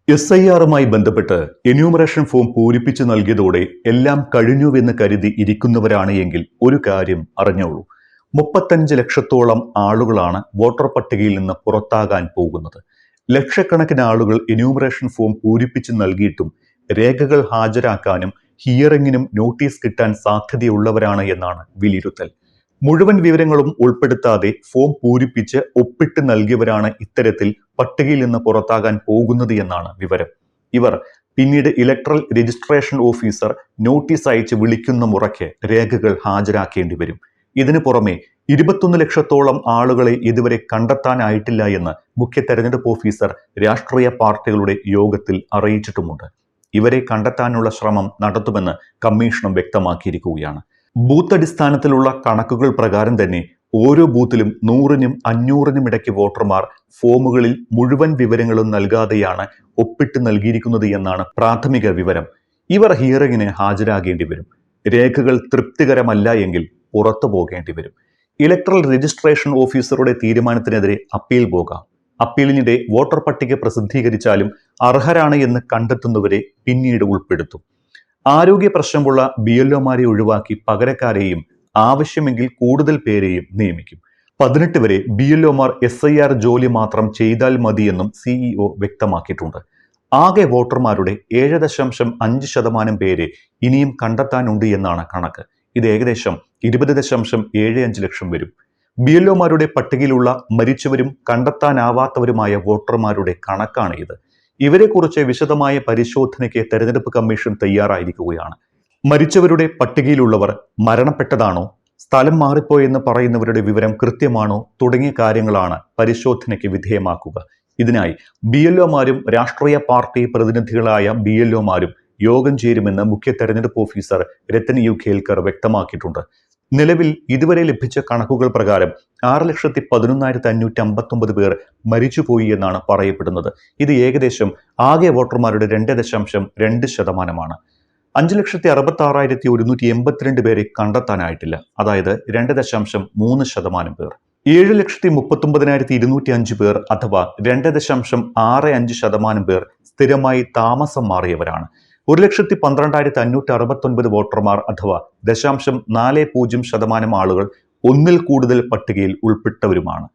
SIR-മായി ബന്ധപ്പെട്ട് enumeration form പൂരിപ്പിച്ചു നൽകിയതോടെ എല്ലാം കഴിഞ്ഞുവെന്ന് കരുതി ഇരിക്കുന്നവരാണ് എങ്കിൽ ഒരു കാര്യം അറിഞ്ഞോളൂ. 35 ലക്ഷത്തോളം ആളുകളാണ് വോട്ടർ പട്ടികയിൽ നിന്ന് പുറത്താകാൻ പോകുന്നത്. ലക്ഷക്കണക്കിന് ആളുകൾ എന്യൂമറേഷൻ ഫോം പൂരിപ്പിച്ചു നൽകിയിട്ടും രേഖകൾ ഹാജരാക്കാനും ഹിയറിംഗിനും നോട്ടീസ് കിട്ടാൻ സാധ്യതയുള്ളവരാണ് എന്നാണ് വിലയിരുത്തൽ. മുഴുവൻ വിവരങ്ങളും ഉൾപ്പെടുത്താതെ ഫോം പൂരിപ്പിച്ച് ഒപ്പിട്ട് നൽകിയവരാണ് ഇത്തരത്തിൽ പട്ടികയിൽ നിന്ന് പുറത്താകാൻ പോകുന്നത് എന്നാണ് വിവരം. ഇവർ പിന്നീട് ഇലക്ട്രൽ രജിസ്ട്രേഷൻ ഓഫീസർ നോട്ടീസ് അയച്ച് വിളിക്കുന്ന മുറയ്ക്ക് രേഖകൾ ഹാജരാക്കേണ്ടി വരും. ഇതിനു പുറമെ 21 ലക്ഷത്തോളം ആളുകളെ ഇതുവരെ കണ്ടെത്താനായിട്ടില്ല എന്ന് മുഖ്യ തെരഞ്ഞെടുപ്പ് ഓഫീസർ രാഷ്ട്രീയ പാർട്ടികളുടെ യോഗത്തിൽ അറിയിച്ചിട്ടുമുണ്ട്. ഇവരെ കണ്ടെത്താനുള്ള ശ്രമം നടത്തുമെന്ന് കമ്മീഷനും വ്യക്തമാക്കിയിരിക്കുകയാണ്. ബൂത്ത് അടിസ്ഥാനത്തിലുള്ള കണക്കുകൾ പ്രകാരം തന്നെ ഓരോ ബൂത്തിലും 100-നും 500-നും ഇടയ്ക്ക് വോട്ടർമാർ ഫോമുകളിൽ മുഴുവൻ വിവരങ്ങളും നൽകാതെയാണ് ഒപ്പിട്ട് നൽകിയിരിക്കുന്നത് എന്നാണ് പ്രാഥമിക വിവരം. ഇവർ ഹിയറിംഗിന് ഹാജരാകേണ്ടി വരും. രേഖകൾ തൃപ്തികരമല്ല എങ്കിൽ പുറത്തു പോകേണ്ടി വരും. ഇലക്ട്രൽ രജിസ്ട്രേഷൻ ഓഫീസറുടെ തീരുമാനത്തിനെതിരെ അപ്പീൽ പോകാം. അപ്പീലിനിടെ വോട്ടർ പട്ടിക പ്രസിദ്ധീകരിച്ചാലും അർഹരാണ് എന്ന് കണ്ടെത്തുന്നവരെ പിന്നീട് ഉൾപ്പെടുത്തും. ആരോഗ്യ പ്രശ്നമുള്ള BLOമാരെ ഒഴിവാക്കി പകരക്കാരെയും ആവശ്യമെങ്കിൽ കൂടുതൽ പേരെയും നിയമിക്കും. 18 വരെ BLOമാർ SIR ജോലി മാത്രം ചെയ്താൽ മതിയെന്നും CEO വ്യക്തമാക്കിയിട്ടുണ്ട്. ആകെ വോട്ടർമാരുടെ 7.5% പേരെ ഇനിയും കണ്ടെത്താനുണ്ട് എന്നാണ് കണക്ക്. ഇത് ഏകദേശം 20.75 ലക്ഷം വരും. BLOമാരുടെ പട്ടികയിലുള്ള മരിച്ചവരും കണ്ടെത്താനാവാത്തവരുമായ വോട്ടർമാരുടെ കണക്കാണ് ഇത്. ഇവരെക്കുറിച്ച് വിശദമായ പരിശോധനയ്ക്ക് തെരഞ്ഞെടുപ്പ് കമ്മീഷൻ തയ്യാറായിരിക്കുകയാണ്. മരിച്ചവരുടെ പട്ടികയിലുള്ളവർ മരണപ്പെട്ടതാണോ, സ്ഥലം മാറിപ്പോയെന്ന് പറയുന്നവരുടെ വിവരം കൃത്യമാണോ തുടങ്ങിയ കാര്യങ്ങളാണ് പരിശോധനയ്ക്ക് വിധേയമാക്കുക. ഇതിനായി BLOമാരും രാഷ്ട്രീയ പാർട്ടി പ്രതിനിധികളായ BLOമാരും യോഗം ചേരുമെന്ന് മുഖ്യ തെരഞ്ഞെടുപ്പ് ഓഫീസർ രത്തൻ യു ഖേൽക്കർ വ്യക്തമാക്കിയിട്ടുണ്ട്. നിലവിൽ ഇതുവരെ ലഭിച്ച കണക്കുകൾ പ്രകാരം 6,11,559 പേർ മരിച്ചുപോയി എന്നാണ് പറയപ്പെടുന്നത്. ഇത് ഏകദേശം ആകെ വോട്ടർമാരുടെ 2.2%. 5,66,182 പേരെ കണ്ടെത്താനായിട്ടില്ല, അതായത് 2.3% പേർ. 7,39,205 പേർ അഥവാ 2.65% പേർ സ്ഥിരമായി താമസം മാറിയവരാണ്. 1,12,569 വോട്ടർമാർ അഥവാ 0.40% ആളുകൾ ഒന്നിൽ കൂടുതൽ പട്ടികയിൽ ഉൾപ്പെട്ടവരുമാണ്.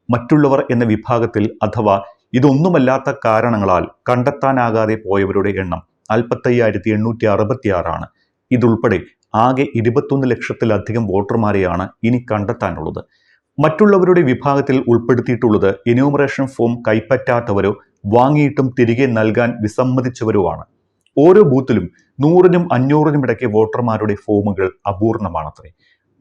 മറ്റുള്ളവർ എന്ന വിഭാഗത്തിൽ അഥവാ ഇതൊന്നുമല്ലാത്ത കാരണങ്ങളാൽ കണ്ടെത്താനാകാതെ പോയവരുടെ എണ്ണം 45,866 ആണ്. ഇതുൾപ്പെടെ ആകെ 21 ലക്ഷത്തിലധികം വോട്ടർമാരെയാണ് ഇനി കണ്ടെത്താനുള്ളത്. മറ്റുള്ളവരുടെ വിഭാഗത്തിൽ ഉൾപ്പെടുത്തിയിട്ടുള്ളത് എന്യൂമറേഷൻ ഫോം കൈപ്പറ്റാത്തവരോ വാങ്ങിയിട്ടും തിരികെ നൽകാൻ വിസമ്മതിച്ചവരോ ആണ്. ഓരോ ബൂത്തിലും 100-നും 500-നും ഇടയ്ക്ക് വോട്ടർമാരുടെ ഫോമുകൾ അപൂർണമാണത്രേ.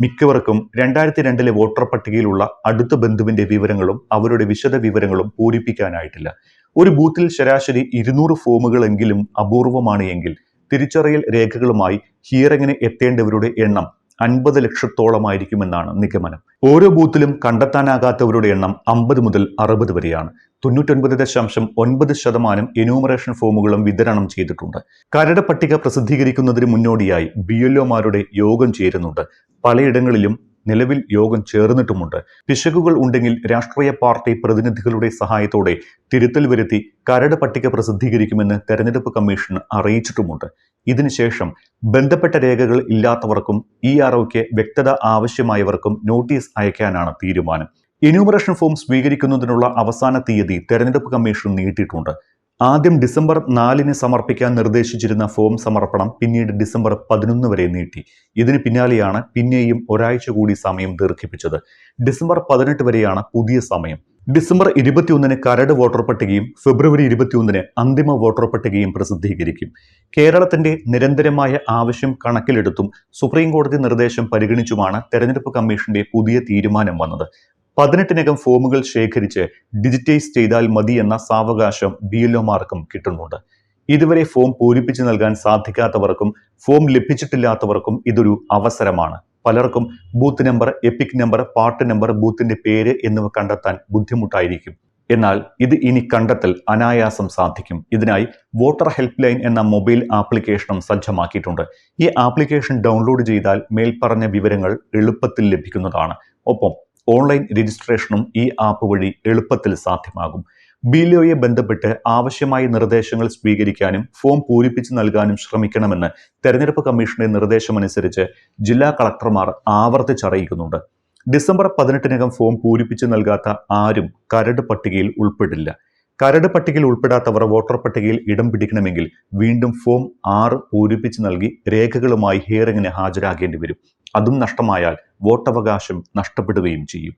മിക്കവർക്കും 2002 വോട്ടർ പട്ടികയിലുള്ള അടുത്ത ബന്ധുവിന്റെ വിവരങ്ങളും അവരുടെ വിശദ വിവരങ്ങളും പൂരിപ്പിക്കാനായിട്ടില്ല. ഒരു ബൂത്തിൽ ശരാശരി 200 ഫോമുകളെങ്കിലും അപൂർവമാണ് എങ്കിൽ തിരിച്ചറിയൽ രേഖകളുമായി ഹിയറിംഗിന് എത്തേണ്ടവരുടെ എണ്ണം 50 ലക്ഷത്തോളമായിരിക്കുമെന്നാണ് നിഗമനം. ഓരോ ബൂത്തിലും കണ്ടെത്താനാകാത്തവരുടെ എണ്ണം 50 മുതൽ 60 വരെയാണ്. 99.9% എന്യൂമറേഷൻ ഫോമുകളും വിതരണം ചെയ്തിട്ടുണ്ട്. കരട് പട്ടിക പ്രസിദ്ധീകരിക്കുന്നതിന് മുന്നോടിയായി BLOമാരുടെ യോഗം ചേരുന്നുണ്ട്. പലയിടങ്ങളിലും നിലവിൽ യോഗം ചേർന്നിട്ടുമുണ്ട്. പിശകുകൾ ഉണ്ടെങ്കിൽ രാഷ്ട്രീയ പാർട്ടി പ്രതിനിധികളുടെ സഹായത്തോടെ തിരുത്തൽ വരുത്തി കരട് പട്ടിക പ്രസിദ്ധീകരിക്കുമെന്ന് തെരഞ്ഞെടുപ്പ് കമ്മീഷൻ അറിയിച്ചിട്ടുമുണ്ട്. ഇതിനുശേഷം ബന്ധപ്പെട്ട രേഖകൾ ഇല്ലാത്തവർക്കും EROയ്ക്ക് വ്യക്തത ആവശ്യമായവർക്കും നോട്ടീസ് അയക്കാനാണ് തീരുമാനം. എന്യൂമറേഷൻ ഫോം സ്വീകരിക്കുന്നതിനുള്ള അവസാന തീയതി തെരഞ്ഞെടുപ്പ് കമ്മീഷൻ നീട്ടിയിട്ടുണ്ട്. ആദ്യം ഡിസംബർ 4-ന് സമർപ്പിക്കാൻ നിർദ്ദേശിച്ചിരുന്ന ഫോം സമർപ്പണം പിന്നീട് ഡിസംബർ 11 വരെ നീട്ടി. ഇതിന് പിന്നാലെയാണ് പിന്നെയും ഒരാഴ്ച കൂടി സമയം ദീർഘിപ്പിച്ചത്. ഡിസംബർ 18 വരെയാണ് പുതിയ സമയം. ഡിസംബർ 21-ന് കരട് വോട്ടർ പട്ടികയും ഫെബ്രുവരി 21-ന് അന്തിമ വോട്ടർ പട്ടികയും പ്രസിദ്ധീകരിക്കും. കേരളത്തിന്റെ നിരന്തരമായ ആവശ്യം കണക്കിലെടുത്തും സുപ്രീം കോടതി നിർദ്ദേശം പരിഗണിച്ചുമാണ് തെരഞ്ഞെടുപ്പ് കമ്മീഷന്റെ പുതിയ തീരുമാനം വന്നത്. 18-നകം ഫോമുകൾ ശേഖരിച്ച് ഡിജിറ്റൈസ് ചെയ്താൽ മതി എന്ന സാവകാശം BLOമാർക്കും കിട്ടുന്നുണ്ട്. ഇതുവരെ ഫോം പൂരിപ്പിച്ചു നൽകാൻ സാധിക്കാത്തവർക്കും ഫോം ലഭിച്ചിട്ടില്ലാത്തവർക്കും ഇതൊരു അവസരമാണ്. പലർക്കും booth number, epic number, part number, ബൂത്തിന്റെ പേര് എന്നിവ കണ്ടെത്താൻ ബുദ്ധിമുട്ടായിരിക്കും. എന്നാൽ ഇത് ഇനി കണ്ടെത്തൽ അനായാസം സാധിക്കും. ഇതിനായി വോട്ടർ ഹെൽപ്പ് ലൈൻ എന്ന മൊബൈൽ ആപ്ലിക്കേഷനും സജ്ജമാക്കിയിട്ടുണ്ട്. ഈ ആപ്ലിക്കേഷൻ ഡൗൺലോഡ് ചെയ്താൽ മേൽപ്പറഞ്ഞ വിവരങ്ങൾ എളുപ്പത്തിൽ ലഭിക്കുന്നതാണ്. ഒപ്പം ഓൺലൈൻ രജിസ്ട്രേഷനും ഈ ആപ്പ് വഴി എളുപ്പത്തിൽ സാധ്യമാകും. ബിഎൽഒയെ ബന്ധപ്പെട്ട് ആവശ്യമായ നിർദ്ദേശങ്ങൾ സ്വീകരിക്കാനും ഫോം പൂരിപ്പിച്ച് നൽകാനും ശ്രമിക്കണമെന്ന് തെരഞ്ഞെടുപ്പ് കമ്മീഷന്റെ നിർദ്ദേശമനുസരിച്ച് ജില്ലാ കളക്ടർമാർ ആവർത്തിച്ചറിയിക്കുന്നുണ്ട്. ഡിസംബർ 18-നകം ഫോം പൂരിപ്പിച്ച് നൽകാത്ത ആരും കരട് പട്ടികയിൽ ഉൾപ്പെടില്ല. കരട് പട്ടികയിൽ ഉൾപ്പെടാത്തവർ വോട്ടർ പട്ടികയിൽ ഇടം പിടിക്കണമെങ്കിൽ വീണ്ടും ഫോം 6 പൂരിപ്പിച്ച് നൽകി രേഖകളുമായി ഹിയറിംഗിന് ഹാജരാകേണ്ടി വരും. അതും നഷ്ടമായാൽ വോട്ടവകാശം നഷ്ടപ്പെടുകയും ചെയ്യും.